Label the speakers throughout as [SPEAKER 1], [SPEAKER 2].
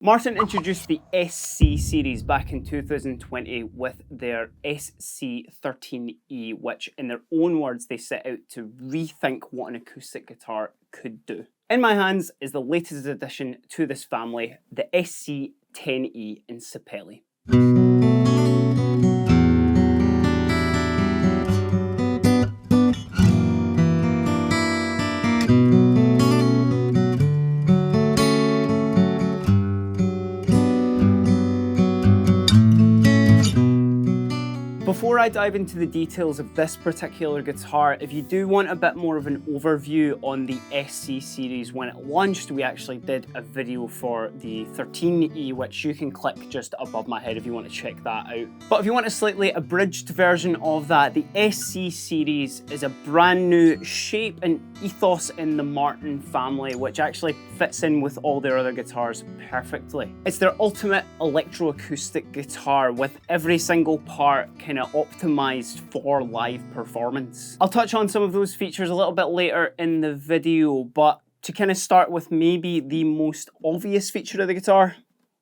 [SPEAKER 1] Martin introduced the SC series back in 2020 with their SC-10e, which in their own words they set out to rethink what an acoustic guitar could do. In my hands is the latest addition to this family, the SC-10e in Sapele. Before I dive into the details of this particular guitar, if you do want a bit more of an overview on the SC series when it launched, we actually did a video for the 13e, which you can click just above my head if you want to check that out. But if you want a slightly abridged version of that, the SC series is a brand new shape and ethos in the Martin family, which actually fits in with all their other guitars perfectly. It's their ultimate electro acoustic guitar with every single part kind of optimized for live performance. I'll touch on some of those features a little bit later in the video, but to kind of start with maybe the most obvious feature of the guitar,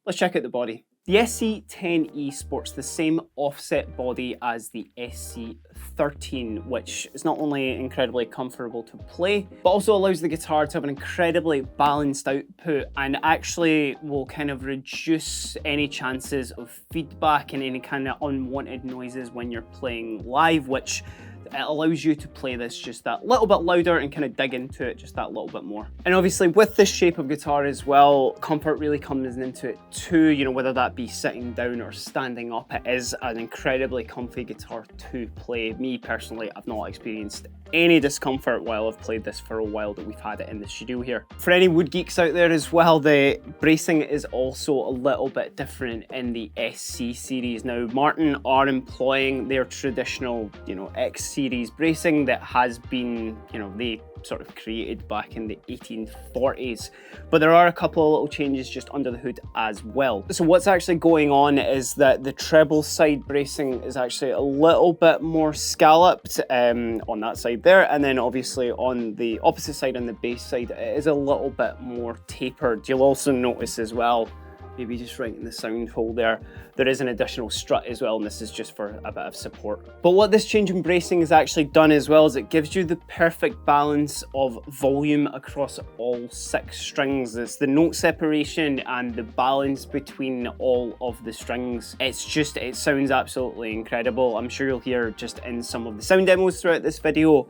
[SPEAKER 1] let's check out the body. The SC-10e sports the same offset body as the SC-13, which is not only incredibly comfortable to play, but also allows the guitar to have an incredibly balanced output and actually will kind of reduce any chances of feedback and any kind of unwanted noises when you're playing live, which it allows you to play this just that little bit louder and kind of dig into it just that little bit more. And obviously with this shape of guitar as well, comfort really comes into it too, you know, whether that be sitting down or standing up. It is an incredibly comfy guitar to play. Me personally, I've not experienced any discomfort while I've played this for a while that we've had it in the studio here. For any wood geeks out there as well, the bracing is also a little bit different in the SC series. Now, Martin are employing their traditional, you know, X series bracing that has been, you know, they sort of created back in the 1840s, but there are a couple of little changes just under the hood as well. So what's actually going on is that the treble side bracing is actually a little bit more scalloped on that side there, and then obviously on the opposite side, on the bass side, it is a little bit more tapered. You'll also notice as well, maybe just right in the sound hole there, there is an additional strut as well, and this is just for a bit of support. But what this change in bracing has actually done as well is it gives you the perfect balance of volume across all 6 strings. It's the note separation and the balance between all of the strings. It's just, it sounds absolutely incredible. I'm sure you'll hear just in some of the sound demos throughout this video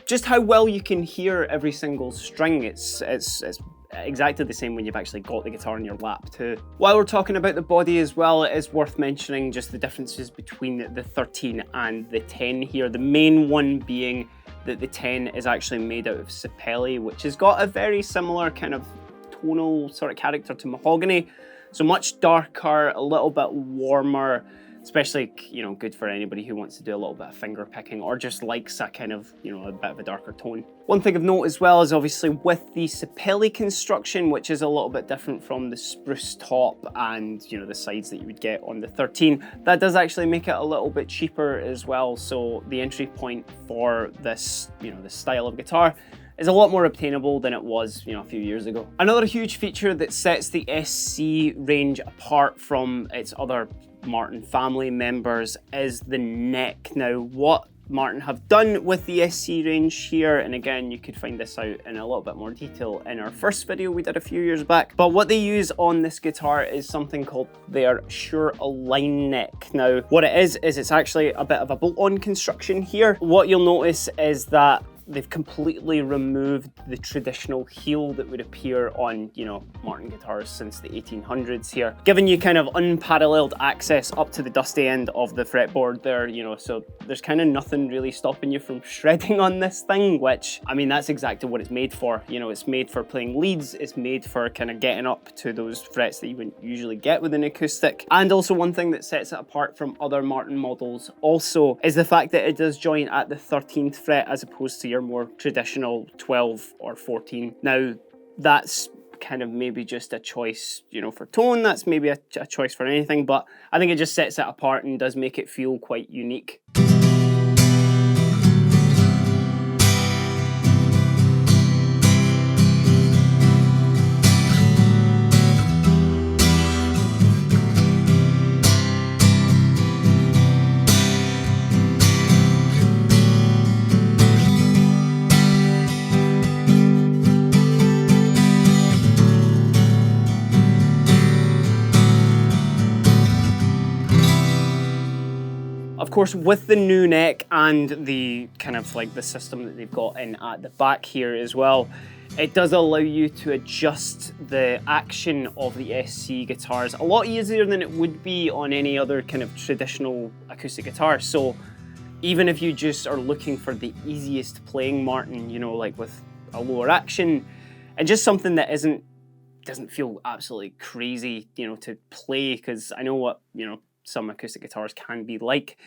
[SPEAKER 1] just how well you can hear every single string. It's exactly the same when you've actually got the guitar in your lap too. While we're talking about the body as well, it is worth mentioning just the differences between the 13 and the 10 here. The main one being that the 10 is actually made out of Sapele, which has got a very similar kind of tonal sort of character to mahogany. So much darker, a little bit warmer, especially, you know, good for anybody who wants to do a little bit of finger picking or just likes a kind of, you know, a bit of a darker tone. One thing of note as well is obviously with the Sapele construction, which is a little bit different from the spruce top and, you know, the sides that you would get on the 13, that does actually make it a little bit cheaper as well. So the entry point for this, you know, this style of guitar is a lot more obtainable than it was, you know, a few years ago. Another huge feature that sets the SC range apart from its other Martin family members is the neck. Now, what Martin have done with the SC range here, and again, you could find this out in a little bit more detail in our first video we did a few years back, but what they use on this guitar is something called their Sure Align neck. Now, what it is it's actually a bit of a bolt-on construction here. What you'll notice is that they've completely removed the traditional heel that would appear on, you know, Martin guitars since the 1800s here, giving you kind of unparalleled access up to the dusty end of the fretboard there, you know, so there's kind of nothing really stopping you from shredding on this thing, which, I mean, that's exactly what it's made for. You know, it's made for playing leads, it's made for kind of getting up to those frets that you wouldn't usually get with an acoustic. And also one thing that sets it apart from other Martin models also is the fact that it does join at the 13th fret as opposed to your more traditional 12 or 14. Now, that's kind of maybe just a choice, you know, for tone. That's maybe a choice for anything, but I think it just sets it apart and does make it feel quite unique. course, with the new neck and the kind of like the system that they've got in at the back here as well, it does allow you to adjust the action of the SC guitars a lot easier than it would be on any other kind of traditional acoustic guitar. So even if you just are looking for the easiest playing Martin, you know, like with a lower action, and just something that doesn't feel absolutely crazy, you know, to play, because I know what, you know, some acoustic guitars can be like.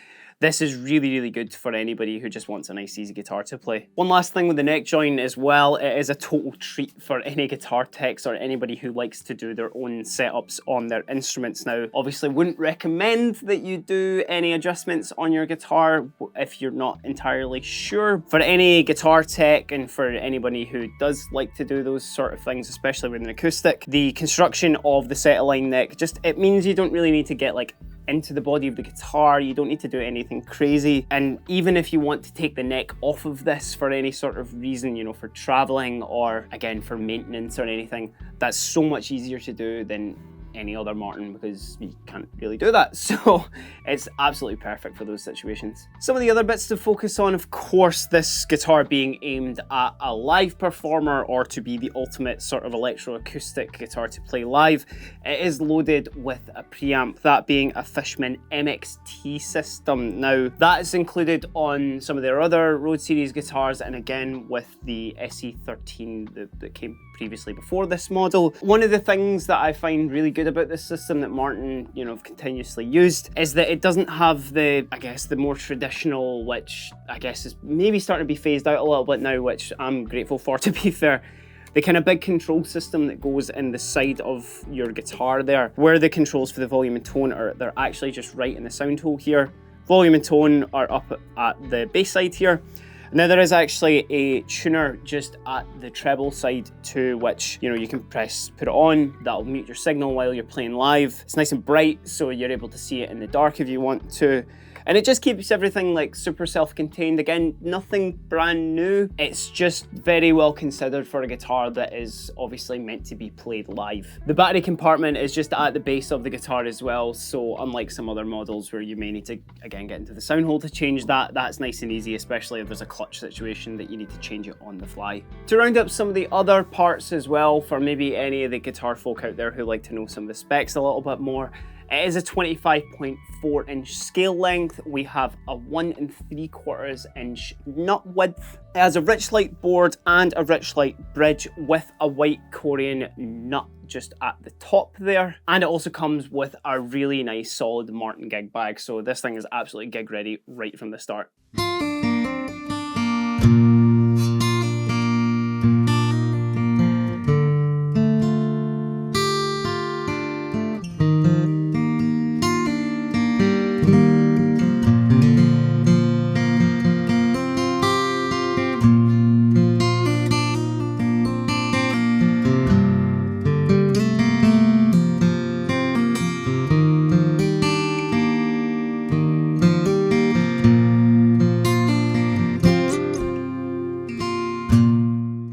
[SPEAKER 1] This is really, really good for anybody who just wants a nice, easy guitar to play. One last thing with the neck joint as well, it is a total treat for any guitar techs or anybody who likes to do their own setups on their instruments. Now, obviously wouldn't recommend that you do any adjustments on your guitar if you're not entirely sure. For any guitar tech and for anybody who does like to do those sort of things, especially with an acoustic, the construction of the set-align neck, it means you don't really need to get like into the body of the guitar. You don't need to do anything crazy. And even if you want to take the neck off of this for any sort of reason, you know, for traveling or again for maintenance or anything, that's so much easier to do than any other Martin, because you can't really do that. So it's absolutely perfect for those situations. Some of the other bits to focus on, of course, this guitar being aimed at a live performer or to be the ultimate sort of electroacoustic guitar to play live. It is loaded with a preamp, that being a Fishman MXT system. Now, that is included on some of their other Road Series guitars, and again with the SC-10e that came previously before this model. One of the things that I find really good about this system that Martin, you know, have continuously used is that it doesn't have the, I guess, the more traditional, which I guess is maybe starting to be phased out a little bit now, which I'm grateful for, to be fair. The kind of big control system that goes in the side of your guitar there, where the controls for the volume and tone are, they're actually just right in the sound hole here. Volume and tone are up at the bass side here. Now there is actually a tuner just at the treble side too, which, you know, you can put it on, that'll mute your signal while you're playing live. It's nice and bright, so you're able to see it in the dark if you want to. And it just keeps everything like super self-contained. Again, nothing brand new. It's just very well considered for a guitar that is obviously meant to be played live. The battery compartment is just at the base of the guitar as well. So unlike some other models where you may need to, again, get into the sound hole to change that, that's nice and easy, especially if there's a clutch situation that you need to change it on the fly. To round up some of the other parts as well, for maybe any of the guitar folk out there who like to know some of the specs a little bit more, it is a 25.4 inch scale length. We have a 1 3/4 inch nut width. It has a Richlite board and a Richlite bridge with a white Corian nut just at the top there. And it also comes with a really nice solid Martin gig bag. So this thing is absolutely gig ready right from the start.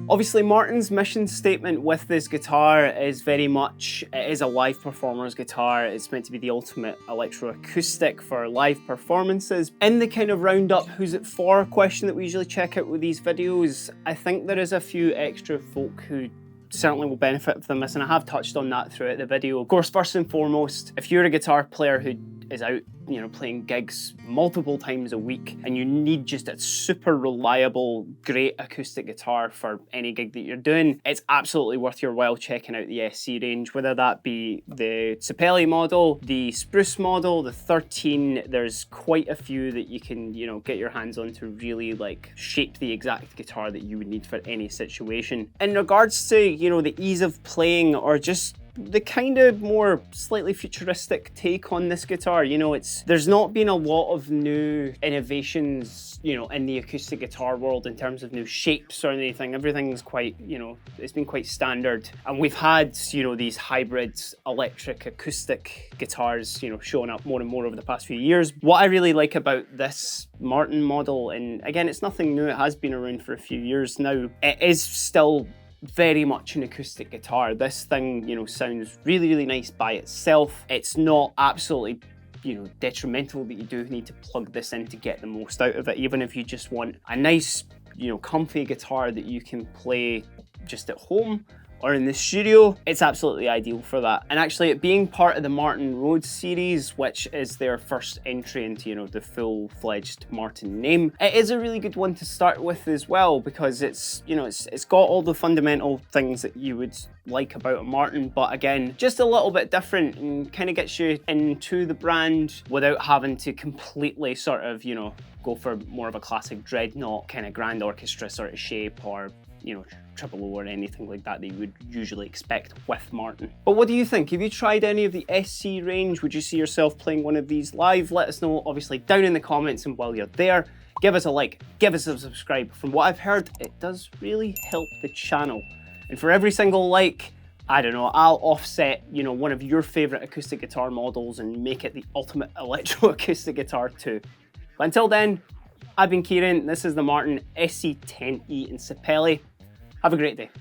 [SPEAKER 1] Obviously, Martin's mission statement with this guitar is very much, it is a live performer's guitar. It's meant to be the ultimate electroacoustic for live performances. In the kind of roundup who's it for question that we usually check out with these videos, I think there is a few extra folk who certainly will benefit from this, and I have touched on that throughout the video. Of course, first and foremost, if you're a guitar player who is out, you know, playing gigs multiple times a week and you need just a super reliable, great acoustic guitar for any gig that you're doing, it's absolutely worth your while checking out the SC range, whether that be the Sapele model, the Spruce model, the 13. There's quite a few that you can, you know, get your hands on to really like shape the exact guitar that you would need for any situation. In regards to, you know, the ease of playing or just the kind of more slightly futuristic take on this guitar, you know, there's not been a lot of new innovations, you know, in the acoustic guitar world in terms of new shapes or anything. Everything's quite, you know, it's been quite standard. And we've had, you know, these hybrid electric acoustic guitars, you know, showing up more and more over the past few years. What I really like about this Martin model, and again, it's nothing new, it has been around for a few years now, it is still very much an acoustic guitar. This thing, you know, sounds really, really nice by itself. It's not absolutely, detrimental that you do need to plug this in to get the most out of it, even if you just want a nice, comfy guitar that you can play just at home or in the studio. It's absolutely ideal for that. And actually, it being part of the Martin Rhodes series, which is their first entry into, the full-fledged Martin name, it is a really good one to start with as well, because it's got all the fundamental things that you would like about a Martin, but again, just a little bit different, and kind of gets you into the brand without having to completely sort of, go for more of a classic dreadnought kind of grand orchestra sort of shape, or triple O or anything like that you would usually expect with Martin. But what do you think? Have you tried any of the SC range? Would you see yourself playing one of these live? Let us know, obviously, down in the comments, and while you're there, give us a like, give us a subscribe. From what I've heard, it does really help the channel. And for every single like, I don't know, I'll offset, one of your favorite acoustic guitar models and make it the ultimate electro acoustic guitar too. But until then, I've been Keiran, this is the Martin SC-10e in Sapele. Have a great day.